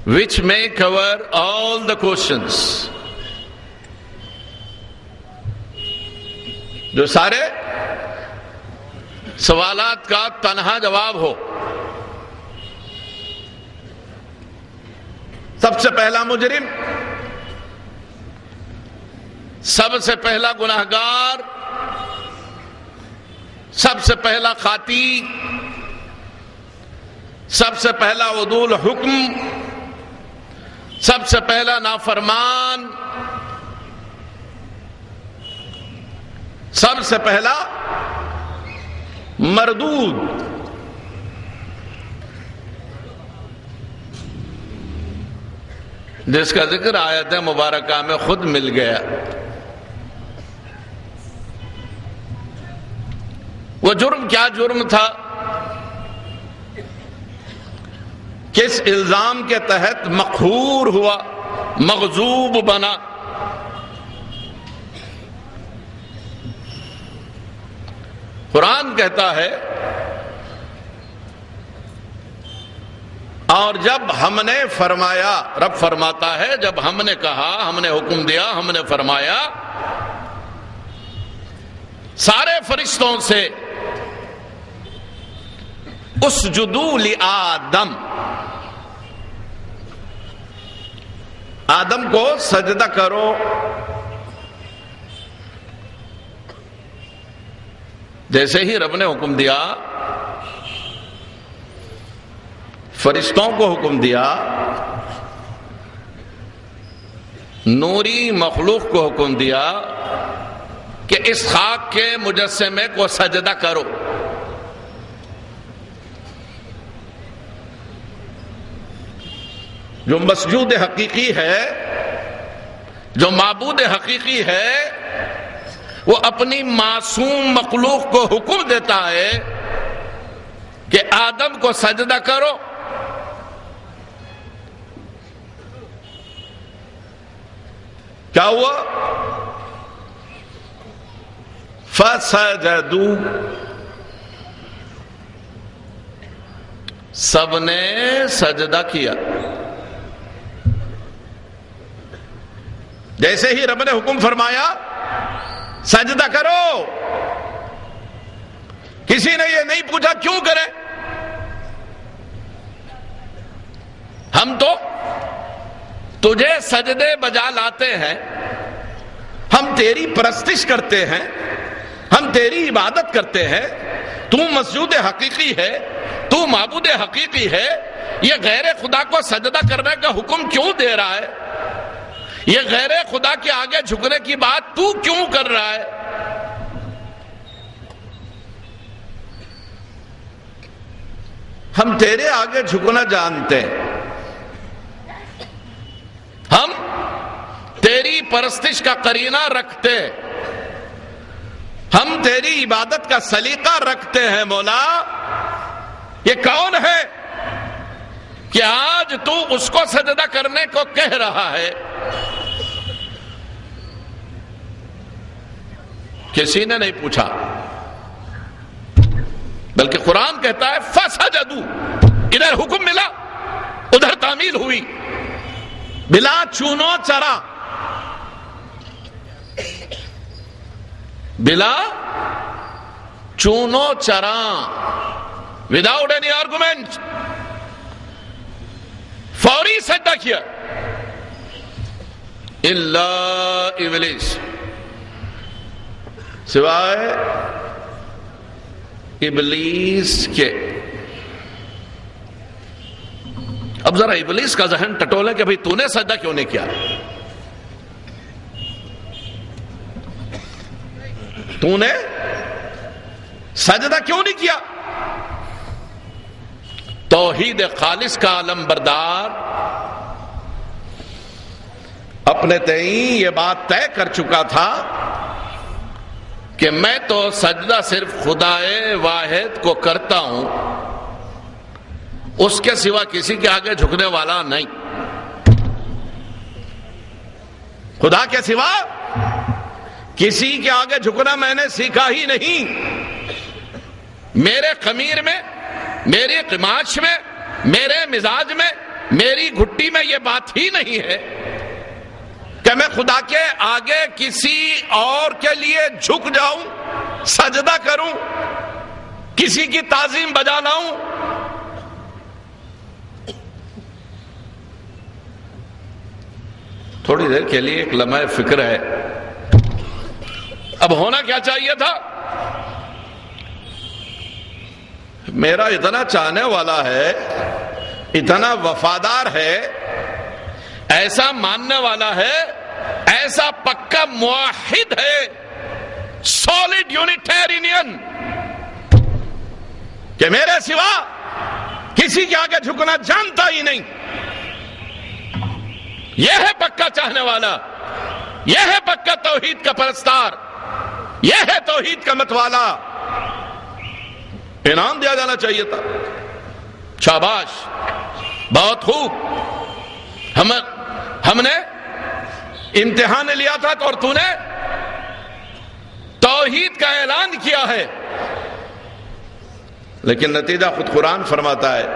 which may cover all the questions. جو سارے سوالات کا تنہا جواب ہو. سب سے پہلا مجرم، سب سے پہلا گناہگار، سب سے پہلا خاطی، سب سے پہلا عدول حکم، سب سے پہلا نافرمان، سب سے پہلا مردود. جس کا ذکر آیت مبارکہ میں خود مل گیا. وہ جرم کیا جرم تھا؟ کس الزام کے تحت مقہور ہوا، مغضوب بنا؟ قرآن کہتا ہے اور جب ہم نے فرمایا، رب فرماتا ہے جب ہم نے کہا، ہم نے حکم دیا، ہم نے فرمایا سارے فرشتوں سے اسجدوا لآدم، آدم کو سجدہ کرو. جیسے ہی رب نے حکم دیا، فرشتوں کو حکم دیا، نوری مخلوق کو حکم دیا کہ اس خاک کے مجسمے کو سجدہ کرو. جو مسجود حقیقی ہے، جو معبود حقیقی ہے، وہ اپنی معصوم مخلوق کو حکم دیتا ہے کہ آدم کو سجدہ کرو. کیا ہوا؟ فسجدوا، سب نے سجدہ کیا. جیسے ہی رب نے حکم فرمایا سجدہ کرو، کسی نے یہ نہیں پوچھا کیوں کرے. ہم تو تجھے سجدے بجا لاتے ہیں، ہم تیری پرستش کرتے ہیں، ہم تیری عبادت کرتے ہیں، تو مسجود حقیقی ہے، تو معبود حقیقی ہے، یہ غیر خدا کو سجدہ کرنے کا حکم کیوں دے رہا ہے؟ یہ غیر خدا کے آگے جھکنے کی بات تو کیوں کر رہا ہے؟ ہم تیرے آگے جھکنا جانتے ہیں، ہم تیری پرستش کا قرینہ رکھتے، ہم تیری عبادت کا سلیقہ رکھتے ہیں. مولا یہ کون ہے کہ آج تو اس کو سجدہ کرنے کو کہہ رہا ہے؟ کسی نے نہیں پوچھا، بلکہ قرآن کہتا ہے فسجدوا، ادھر حکم ملا ادھر تعمیل ہوئی، بلا چونو چرا، بلا چونو چرا، وداؤٹ اینی آرگومنٹ، فوری سجدہ کیا. الا ابلیس، سوائے ابلیس کے. اب ذرا ابلیس کا ذہن ٹٹولے کہ بھئی تو نے سجدہ کیوں نہیں کیا؟ تو نے سجدہ کیوں نہیں کیا؟ توحید خالص کا علم بردار اپنے تئیں یہ بات طے کر چکا تھا کہ میں تو سجدہ صرف خدائے واحد کو کرتا ہوں، اس کے سوا کسی کے آگے جھکنے والا نہیں. خدا کے سوا کسی کے آگے جھکنا میں نے سیکھا ہی نہیں. میرے خمیر میں، میری قماش میں، میرے مزاج میں میری گھٹی میں یہ بات ہی نہیں ہے کہ میں خدا کے آگے کسی اور کے لیے جھک جاؤں، سجدہ کروں، کسی کی تعظیم بجا لاؤں۔ تھوڑی دیر کے لیے ایک لمحہ فکر ہے، اب ہونا کیا چاہیے تھا؟ میرا اتنا چاہنے والا ہے، اتنا وفادار ہے، ایسا ماننے والا ہے، ایسا پکا موحد ہے، سالڈ یونیٹیرین، کہ میرے سوا کسی کے آگے جھکنا جانتا ہی نہیں۔ یہ ہے پکا چاہنے والا، یہ ہے پکا توحید کا پرستار، یہ ہے توحید کا متوالا۔ انعام دیا جانا چاہیے تھا، شاباش، بہت خوب، ہم نے امتحان لیا تھا اور تو نے توحید کا اعلان کیا ہے، لیکن نتیجہ خود قرآن فرماتا ہے،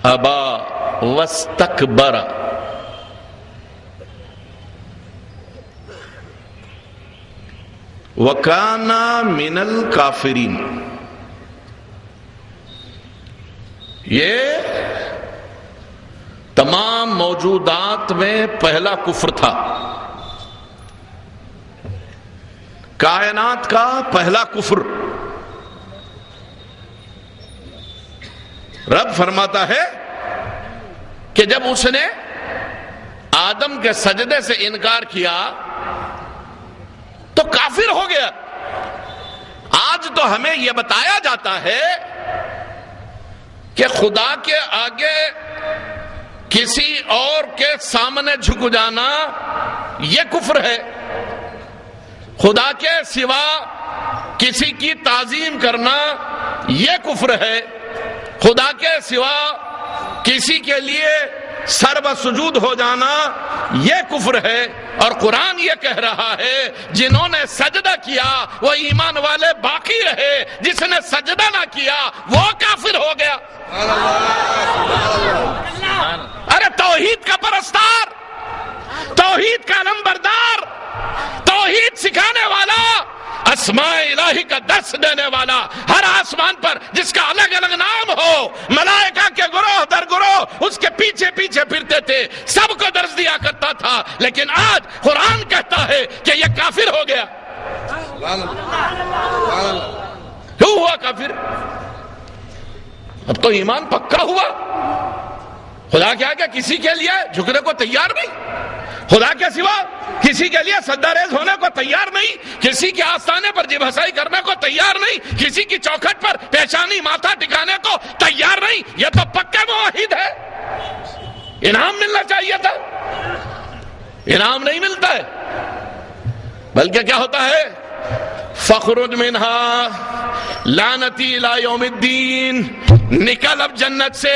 ابا واستکبر، وکان من الکافرین۔ یہ تمام موجودات میں پہلا کفر تھا، کائنات کا پہلا کفر۔ رب فرماتا ہے کہ جب اس نے آدم کے سجدے سے انکار کیا تو کافر ہو گیا۔ آج تو ہمیں یہ بتایا جاتا ہے کہ خدا کے آگے کسی اور کے سامنے جھک جانا یہ کفر ہے، خدا کے سوا کسی کی تعظیم کرنا یہ کفر ہے، خدا کے سوا کسی کے لیے سر و سجود ہو جانا یہ کفر ہے۔ اور قرآن یہ کہہ رہا ہے جنہوں نے سجدہ کیا وہ ایمان والے باقی رہے، جس نے سجدہ نہ کیا وہ کافر ہو گیا۔ ارے توحید کا پرستار، توحید کا نمبردار، توحید سکھانے والا، اسماء الہی کا درس دینے والا، ہر آسمان پر جس کا الگ الگ نام ہو، ملائکہ کے گروہ در گروہ اس کے پیچھے پیچھے پھرتے تھے، سب کو درس دیا کرتا تھا، لیکن آج قرآن کہتا ہے کہ یہ کافر ہو گیا۔ کیوں ہوا کافر؟ اب تو ایمان پکا ہوا، خدا کے آگے کسی کے لیے جھکنے کو تیار نہیں، خدا کے سوا کسی کے لیے سجدہ ریز ہونے کو تیار نہیں، کسی کے آستانے پر جب ہسائی کرنے کو تیار نہیں، کسی کی چوکھٹ پر پیشانی ماتھا ٹکانے کو تیار نہیں۔ یہ تو پکا موحد ہے، انعام ملنا چاہیے تھا، انعام نہیں ملتا ہے، بلکہ کیا ہوتا ہے، فخرج منہا لعنتی الی یوم الدین، نکل اب جنت سے،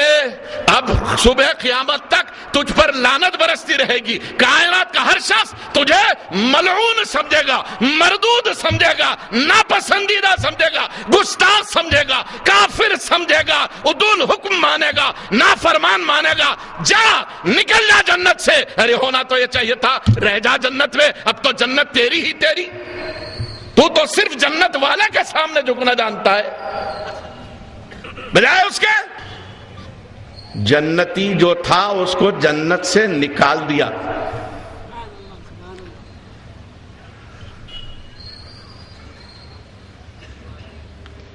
اب صبح قیامت تک تجھ پر لعنت برستی رہے گی۔ کائنات کا ہر شخص تجھے ملعون سمجھے گا، مردود سمجھے گا، ناپسندیدہ سمجھے گا، گستاخ سمجھے گا، کافر سمجھے گا، عدول حکم مانے گا، نافرمان مانے گا۔ جا، نکل جا جنت سے۔ ارے ہونا تو یہ چاہیے تھا رہ جا جنت میں، اب تو جنت تیری ہی تیری، تو صرف جنت والے کے سامنے جھکنا جانتا ہے، بجائے اس کے جنتی جو تھا اس کو جنت سے نکال دیا۔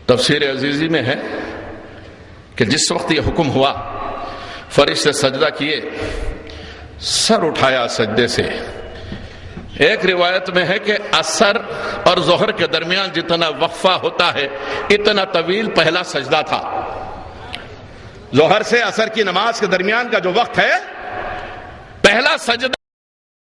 تفسیر عزیزی میں ہے کہ جس وقت یہ حکم ہوا، فرشتے سجدہ کیے، سر اٹھایا سجدے سے۔ ایک روایت میں ہے کہ عصر اور ظہر کے درمیان جتنا وقفہ ہوتا ہے اتنا طویل پہلا سجدہ تھا۔ ظہر سے عصر کی نماز کے درمیان کا جو وقت ہے، پہلا سجدہ